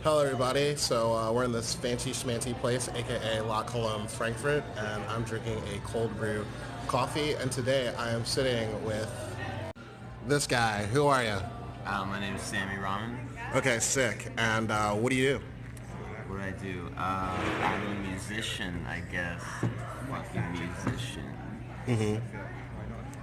Hello, everybody. So we're in this fancy schmancy place, aka La Colombe, Frankfurt, and I'm drinking a cold brew coffee. And today I am sitting with this guy. Who are you? My name is Sami Rahman. Okay, sick. And what do you do? What do I do? I'm a musician, I guess. Fucking musician.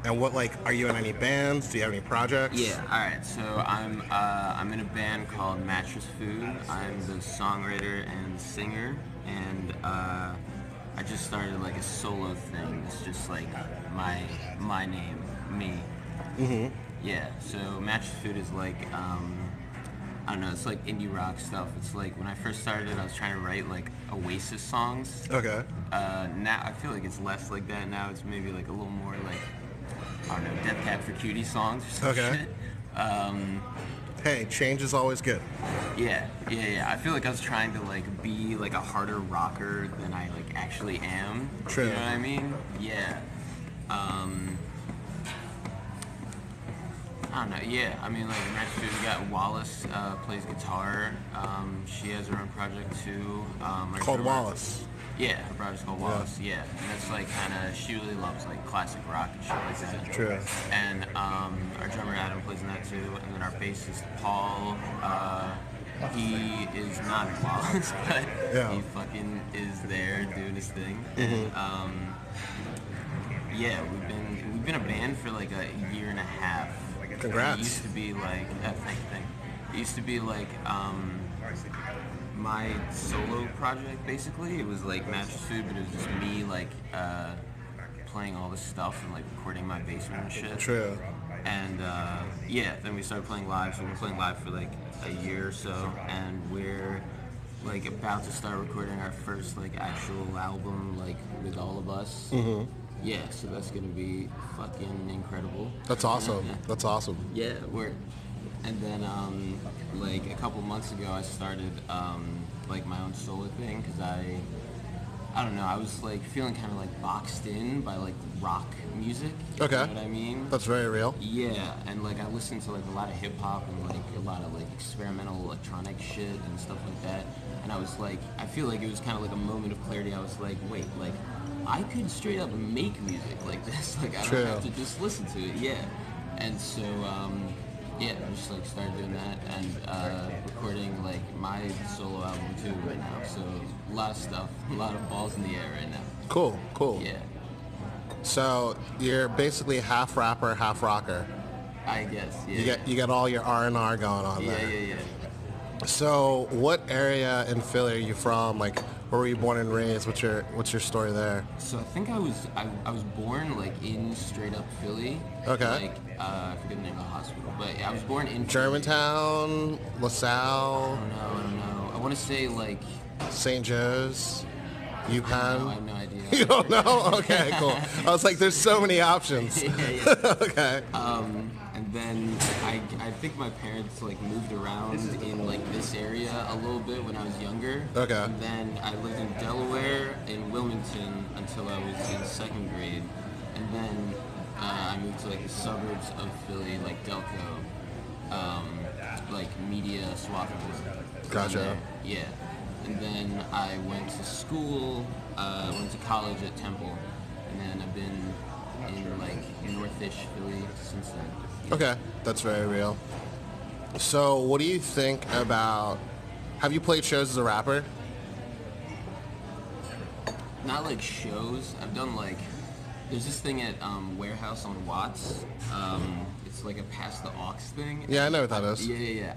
And what, like, are you in any bands? Do you have any projects? Yeah. All right. So I'm in a band called Mattress Food. I'm the songwriter and singer, and I just started like a solo thing. It's just like my name, me. Yeah. So Mattress Food is like I don't know. It's like indie rock stuff. It's like when I first started, I was trying to write like Oasis songs. Okay. Now I feel like it's less like that. Now it's maybe like a little more like, I don't know, Death Cab for Cutie songs or some Okay. shit. Hey, change is always good. Yeah. I feel like I was trying to like be like a harder rocker than I like actually am. True. You know what I mean? Yeah. I don't know. Yeah. I mean, like Mattress Food, we got Wallace plays guitar. She has her own project too. Called Wallace. Yeah, her project's called Wallace. Yeah, and that's like kind of, she really loves like classic rock and shit like that. True. And our drummer Adam plays in that too, and then our bassist Paul, he is not in Wallace, but Yeah. he fucking is there doing his thing. And yeah, we've been a band for like a year and a half. Congrats. It used to be like, thank you. It used to be like my solo project basically. It was like Mattress Food, but it was just me like playing all this stuff and like recording my basement and shit. True. And yeah, then we started playing live. So we've been playing live for like a year or so, and we're like about to start recording our first like actual album, like with all of us. Yeah, so that's gonna be fucking incredible. That's awesome. That's awesome. Yeah, and then like a couple months ago, I started like my own solo thing because I don't know, I was like feeling kind of like boxed in by like rock music. Okay. You know what I mean? That's very real. Yeah, and like I listened to like a lot of hip hop and like a lot of like experimental electronic shit and stuff like that. And I was like, I feel like it was kind of like a moment of clarity. I was like, wait, like I could straight up make music like this. Like I don't have to just listen to it. Yeah. And so yeah, I just like started doing that and recording like my solo album too right now. So a lot of stuff, a lot of balls in the air right now. Cool. Yeah. So you're basically half rapper, half rocker. I guess. Yeah. You get all your R&R going on there. Yeah. So what area in Philly are you from? Like, where were you born and raised? What's your story there? So I think I was born like in straight up Philly. Okay. Like I forget the name of the hospital, but yeah, I was born in Germantown, LaSalle, I don't know. I want to say like St. Joe's, UPenn. I have no idea. You don't know? Okay, cool. I was like, there's so many options. Yeah. Okay. And then I think my parents like moved around in like this area a little bit when I was younger. Okay. And then I lived in Delaware in Wilmington until I was in second grade, and then I moved to like the suburbs of Philly, like Delco, like Media, Swafford. Gotcha. Yeah. And then I went to school, went to college at Temple, and then I've been in like Northish Philly since then. Okay, that's very real. So what do you think about, have you played shows as a rapper? Not like shows. I've done like, there's this thing at Warehouse on Watts. It's like a pass the aux thing. Yeah, I know what that is. Yeah.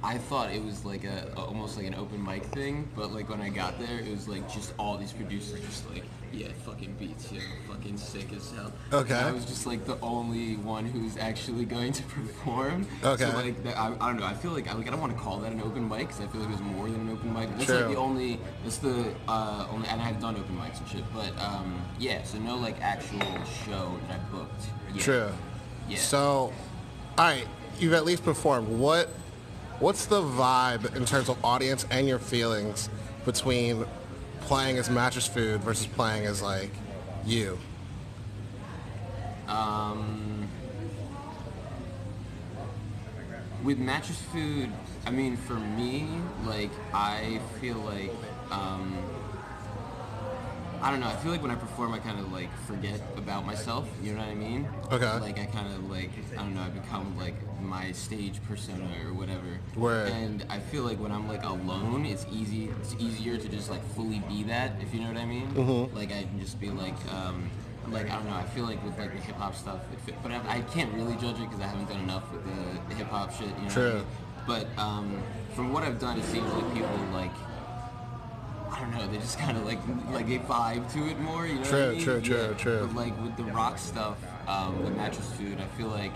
I thought it was like almost like an open mic thing, but like when I got there, it was like just all these producers just like, yeah, fucking beats, yeah, fucking sick as hell. Okay. And I was just like the only one who's actually going to perform. Okay. So like, I don't know. I feel like I don't want to call that an open mic because I feel like it was more than an open mic. That's True. like the only. That's the only. And I've done open mics and shit, but yeah. So no like actual show that I booked yet. True. Yeah. So, all right, you've at least performed. What's the vibe in terms of audience and your feelings between playing as Mattress Food versus playing as like you? With Mattress Food, I mean, for me, like, I feel like, I don't know, I feel like when I perform, I kind of, like, forget about myself, you know what I mean? Okay. Like, I kind of, like, I don't know, I become, like, my stage persona or whatever. Word. And I feel like when I'm, like, alone, it's easier to just, like, fully be that, if you know what I mean? Mm-hmm. Like, I can just be, like, I don't know, I feel like with, like, the hip-hop stuff, but I can't really judge it because I haven't done enough with the hip-hop shit, you know True. what I mean? But from what I've done, it seems like people, like, I don't know, they just kind of, like they vibe to it more, you know what I mean? True. But, like, with the rock stuff, with Mattress Food, I feel like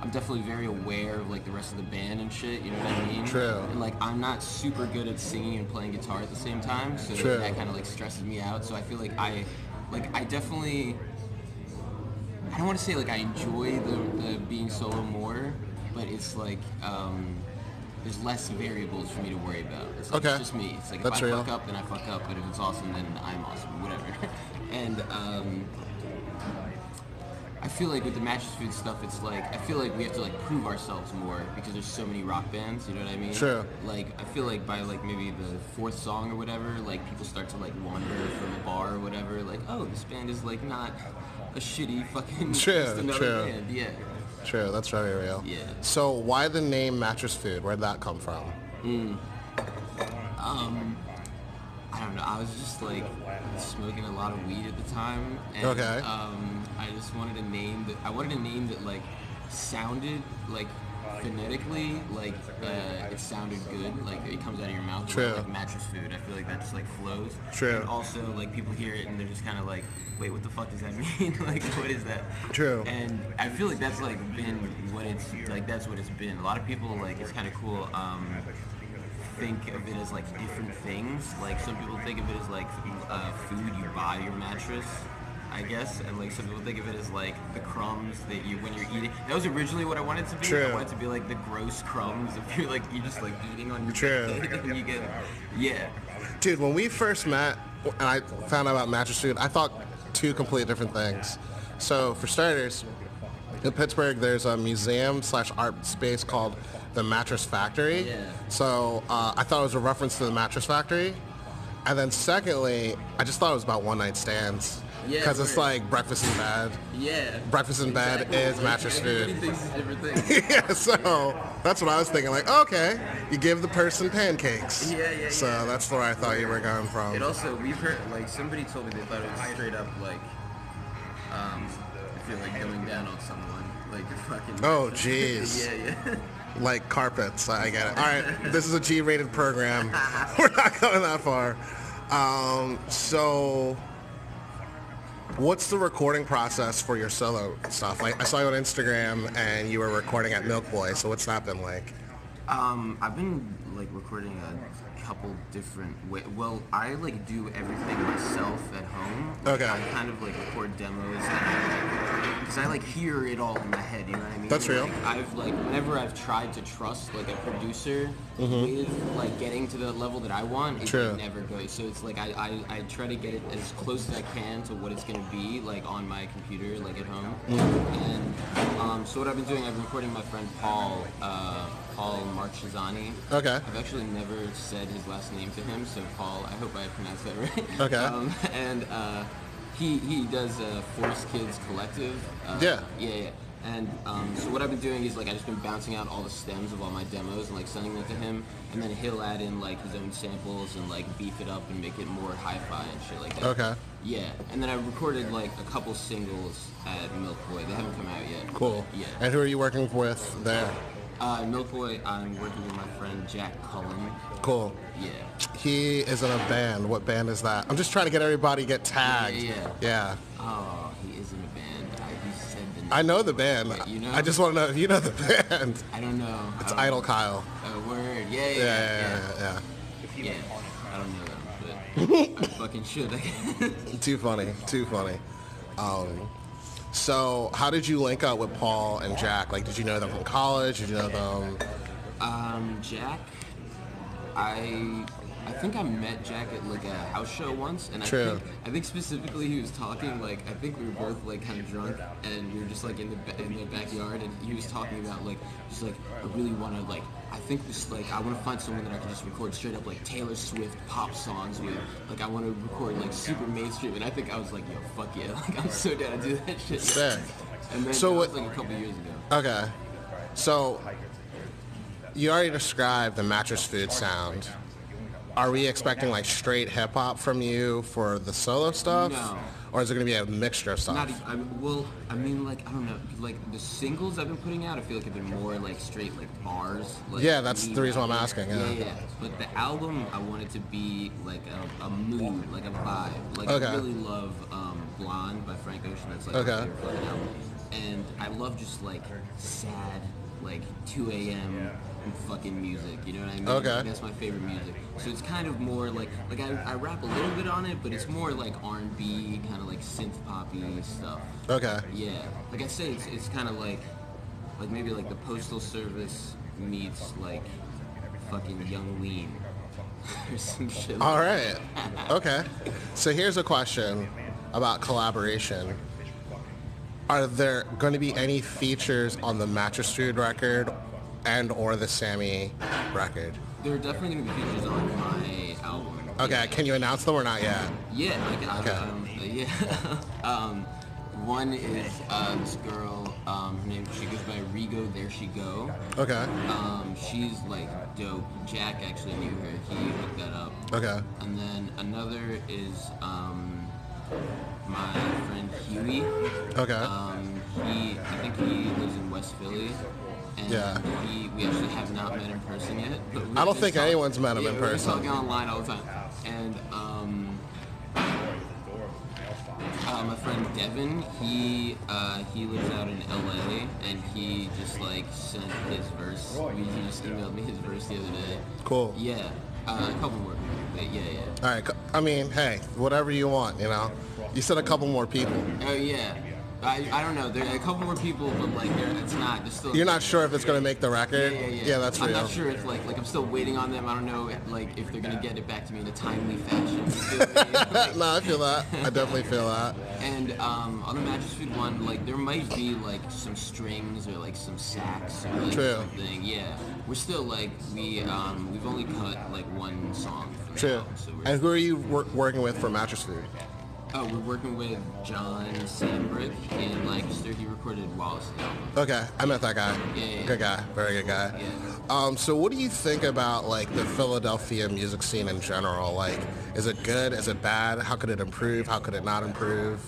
I'm definitely very aware of, like, the rest of the band and shit, you know what I mean? True. And, like, I'm not super good at singing and playing guitar at the same time, so True. that kind of, like, stresses me out, so I feel like I definitely... I don't want to say like I enjoy the being solo more, but it's like there's less variables for me to worry about. It's like, Okay. It's just me. It's like That's if I real. fuck up, then I fuck up. But if it's awesome, then I'm awesome. Whatever. And I feel like with the Mattress Food stuff, it's like I feel like we have to like prove ourselves more because there's so many rock bands. You know what I mean? True. Like I feel like by like maybe the fourth song or whatever, like people start to like wander from the bar or whatever. Like, oh, this band is like not a shitty fucking just another band. Yeah. True, that's very real. Yeah. So why the name Mattress Food? Where'd that come from? I don't know. I was just like smoking a lot of weed at the time, and Okay. I just wanted a name that like sounded like phonetically like it sounded good, like it comes out of your mouth. True. Like Mattress Food. I feel like that just like flows. True. And also like people hear it and they're just kind of like, wait, what the fuck does that mean? Like, what is that? True. And I feel like that's like been what it's like. That's what it's been. A lot of people like it's kind of cool. Think of it as like different things. Like some people think of it as like food you buy your mattress, I guess, and like some people think of it as like the crumbs that you when you're eating. That was originally what I wanted to be. True. I wanted to be like the gross crumbs if you're like you're just like eating on your True. bed and you get Dude, when we first met and I found out about Mattress Food, I thought two completely different things. So for starters, in Pittsburgh, there's a museum/art space called the Mattress Factory. Yeah. So I thought it was a reference to the Mattress Factory. And then secondly, I just thought it was about one-night stands. Yeah, Because it's like breakfast in bed. Yeah. Breakfast in bed is Mattress Everybody Food. thinks it's different things. Yeah, so that's what I was thinking. Like, okay, you give the person pancakes. Yeah. So that's where I thought you were going from. It also, we've heard, like, somebody told me they thought it was straight up, like, if you're, like, going down on someone, like, fucking... Oh, jeez. Yeah. Like carpets. I get it. All right, this is a G-rated program. We're not going that far. So what's the recording process for your solo stuff? Like, I saw you on Instagram and you were recording at Milkboy, so what's that been like? I've been, like, recording a couple different ways. Well, I, like, do everything myself at home. Okay. I kind of, like, record demos because I, like, hear it all in my head, you know what I mean? That's real. Like, I've, like, whenever I've tried to trust, like, a producer with, like, getting to the level that I want, it True. never goes. So it's, like, I try to get it as close as I can to what it's going to be, like, on my computer, like, at home. And so what I've been doing, I've been recording my friend Paul Marchesani. Okay. I've actually never said his last name to him, so Paul, I hope I pronounced that right. Okay. And he does Forest Kids Collective. Yeah. And so what I've been doing is like I've just been bouncing out all the stems of all my demos and like sending them to him, and then he'll add in like his own samples and like beef it up and make it more hi-fi and shit like that. Okay. Yeah, and then I recorded like a couple singles at Milkboy. They haven't come out yet. Cool. Yeah. And who are you working with there? Milkboy, I'm working with my friend Jack Cullen. Cool. Yeah. He is in a band. What band is that? I'm just trying to get everybody get tagged. Yeah. Oh, he is in a band. He said the name. I know the band. Yeah, you know? I just want to know if you know the band. I don't know. It's Idle Kyle. Oh, word. Yeah. Yeah. I don't know them, but I fucking should. Too funny. So how did you link up with Paul and Jack? Like, did you know them from college? Did you know them? Jack, I I think I met Jack at like a house show once, and True. I think specifically he was talking like I think we were both like kind of drunk, and we were just like in the backyard, and he was talking about like just like I really want to like I think this like I want to find someone that I can just record straight up like Taylor Swift pop songs with. Like I want to record like super mainstream, and I think I was like, yo, fuck yeah, like I'm so down to do that shit. Sick. And then So that what? was like a couple years ago. Okay. So you already described the Mattress Food sound. Are we expecting like straight hip hop from you for the solo stuff? No. Or is it going to be a mixture of stuff? Not even, well, I mean, like, I don't know, like, the singles I've been putting out, I feel like have been more, like, straight, like, bars. Like, Yeah, that's the reason why I'm asking, yeah. But the album, I want it to be, like, a mood, like, a vibe. Like, Okay. I really love Blonde by Frank Ocean. That's, like, Okay. my favorite fucking album. And I love just, like, sad, like, 2 a.m. fucking music, you know what I mean? Okay. Like, that's my favorite music. So it's kind of more like I rap a little bit on it, but it's more like R&B, kind of like synth poppy stuff. Okay. Yeah, like I say, it's kind of like maybe like the Postal Service meets like fucking Young Lean or some shit. Like All right. Okay. So here's a question about collaboration. Are there going to be any features on the Mattress Food record and or the Sami record? There are definitely going to be features on my album. Okay. Yeah. Can you announce them or not yet? Yeah, like, Okay. yeah. One is this girl. Her name, she goes by Rigo. There she go. Okay. She's like dope. Jack actually knew her. He hooked that up. Okay. And then another is my friend Huey. Okay. I think he lives in West Philly. And Yeah. we actually have not met in person yet. But I don't think anyone's met him in we're person. talking online all the time. And my friend Devin, he lives out in LA, and he just like sent his verse. He just emailed me his verse the other day. Cool. Yeah, a couple more. But yeah. All right. I mean, hey, whatever you want, you know. You said a couple more people. Oh yeah. I don't know. There are a couple more people, but like it's not. There's still. You're not sure if it's going to make the record? Yeah. Yeah, that's real. I'm not sure if like I'm still waiting on them. I don't know like if they're gonna get it back to me in a timely fashion. You feel me? Like, No, I feel that. I definitely feel that. And on the Mattress Food one, like there might be like some strings or like some sax or like True. something. Yeah, we're still like we've only cut like one song. From the True. album, so we're And who are you working with for Mattress Food? Oh, we're working with John Sandbrick in Lancaster. He recorded Wallace's album. Okay, I met that guy. Yeah. Good guy, very good guy. Yeah. So what do you think about like the Philadelphia music scene in general? Like, is it good? Is it bad? How could it improve? How could it not improve?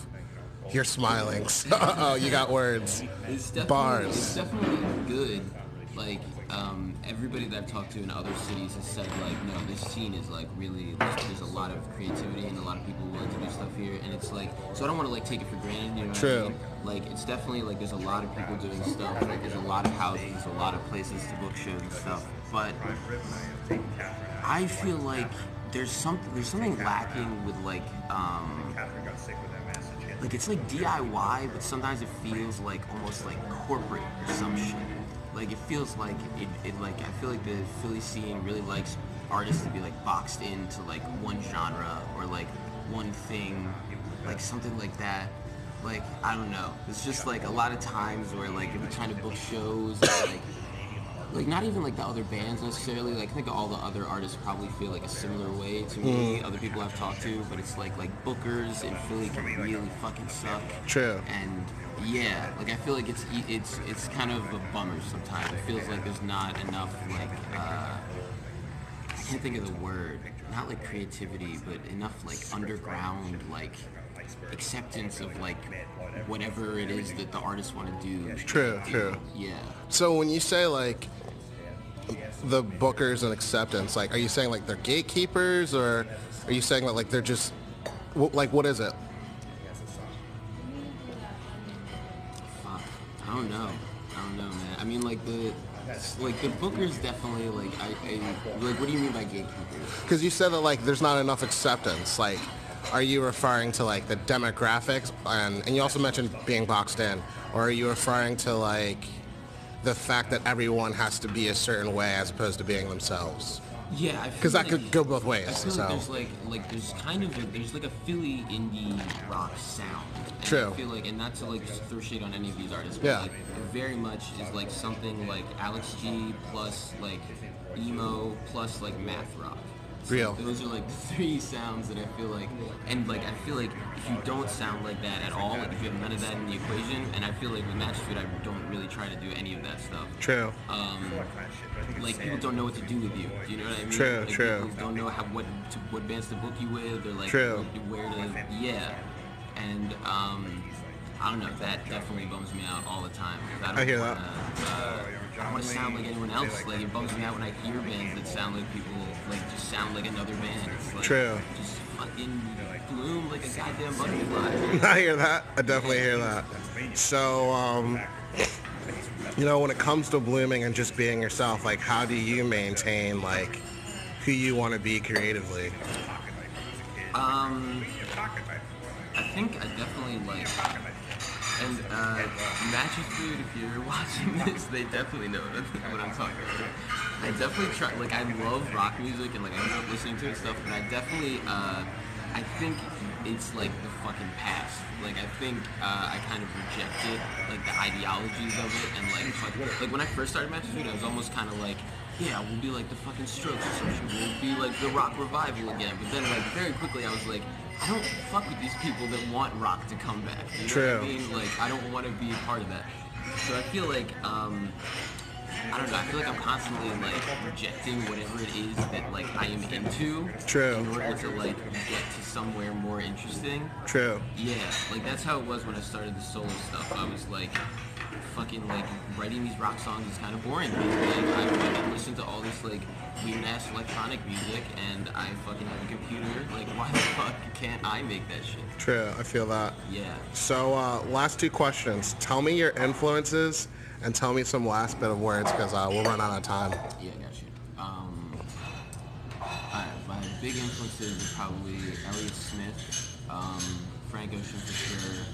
You're smiling. Oh, you got words. It's definitely good. Like everybody that I've talked to in other cities has said like, no, this scene is like really there's a lot of creativity and a lot of people willing to do stuff here, and it's like so I don't want to like take it for granted. You know what True. I mean? Like it's definitely like there's a lot of people doing stuff. Like there's a lot of houses, a lot of places to book shows and stuff. But I feel like there's something lacking with like it's like DIY, but sometimes it feels like almost like corporate or some shit. Like it feels like it like I feel like the Philly scene really likes artists to be like boxed into like one genre or like one thing, like something like that. Like I don't know. It's just like a lot of times where like if you're trying to book shows, like not even like the other bands necessarily. Like I think all the other artists probably feel like a similar way to me. Other people I've talked to, but it's like bookers in Philly can really fucking suck. True. And yeah, like I feel like it's kind of a bummer sometimes. It feels like there's not enough like I can't think of the word. Not like creativity, but enough like underground like acceptance of like whatever it is that the artists want to do. True. Yeah. So when you say like the bookers and acceptance, like are you saying like they're gatekeepers, or are you saying that like they're just like what is it? I don't know, man. I mean, like the bookers definitely like I like. What do you mean by gatekeepers? Because you said that like there's not enough acceptance. Like, are you referring to like the demographics, and you also mentioned being boxed in, or are you referring to like the fact that everyone has to be a certain way as opposed to being themselves? Yeah, I feel Because that like, could go both I ways. feel So like there's kind of there's like a Philly indie rock sound. And True. I feel like, and not to like just throw shade on any of these artists, but Yeah. like it very much is like something like Alex G plus like emo plus like math rock. So Real. those are like the three sounds that I feel like, and like I feel like if you don't sound like that at all, like if you have none of that in the equation, and I feel like with Mattress Food I don't really try to do any of that stuff. true. Like people don't know what to do with you. Do you know what I mean? True, Like, true. People don't know what bands to book you with, or like True. where to and I don't know, that definitely bums me out all the time. I hear that. I don't want to sound like anyone else. Like it bums me out when I hear bands that sound like people like just sound like another band. It's like True. just fucking bloom like a goddamn butterfly. I hear that. I definitely hear that. So, you know, when it comes to blooming and just being yourself, like, how do you maintain, like, who you want to be creatively? I think I definitely like, and Mattress Food, if you're watching this, they definitely know what I'm talking about. I definitely try, like I love rock music and like I love listening to it and stuff, but I definitely, I think it's like the fucking past. Like I think I kind of rejected like the ideologies of it, and like when I first started Mattress Food, I was almost kind of like, yeah, we'll be like the fucking Strokes or something. We'll be like the rock revival again. But then like very quickly I was like, I don't fuck with these people that want rock to come back. You know what I mean? Like I don't want to be a part of that. So I feel like I don't know, I feel like I'm constantly like rejecting whatever it is that like I am into. True. In order to like get to somewhere more interesting. True. Yeah, like that's how it was when I started the solo stuff. I was like fucking like writing these rock songs is kind of boring to me. Like I fucking listen to all this like weird ass electronic music and I fucking have a computer. Like why the fuck can't I make that shit? True. I feel that. Yeah. So, last two questions. Tell me your influences and tell me some last bit of words because we'll run out of time. Yeah, I got you. My big influences are probably Elliott Smith, Frank Ocean for sure,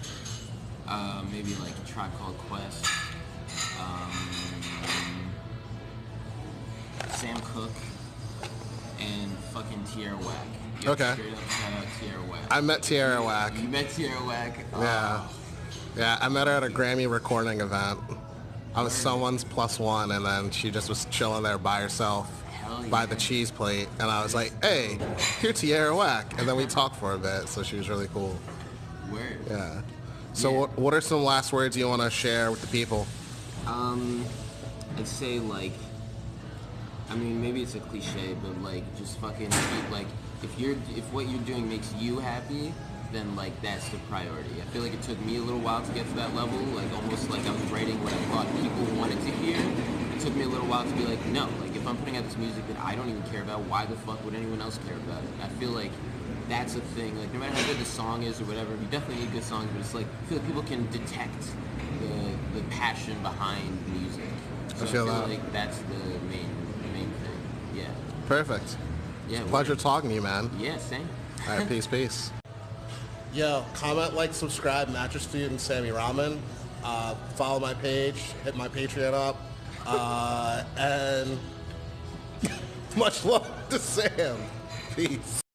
maybe like a Tribe Called Quest, Sam Cooke, and fucking Tierra Whack. Yo, Okay. Straight up shout out Tierra Whack. I met Tierra Whack. You met Tierra Whack? Yeah. Yeah, I met her at a Grammy recording event. I was someone's plus one, and then she just was chilling there by herself by the cheese plate, and I was like, hey, you're Tierra Whack. And then we talked for a bit, so she was really cool. Word. Yeah. So what are some last words you want to share with the people? I'd say like, I mean maybe it's a cliche, but like just fucking like if what you're doing makes you happy, then like that's the priority. I feel like it took me a little while to get to that level, like almost like I was writing what I thought people wanted to hear. It took me a little while to be like, no, like if I'm putting out this music that I don't even care about, why the fuck would anyone else care about it? I feel like that's a thing. Like no matter how good the song is or whatever, you definitely need good songs, but it's like I feel like people can detect the passion behind music. So I feel like that's the main thing. Yeah. Perfect. Yeah. Pleasure talking to you, man. Yeah, same. All right, peace, peace. Yo, comment, like, subscribe, Mattress Food and Sami Rahman. Follow my page, hit my Patreon up, and much love to Sam. Peace.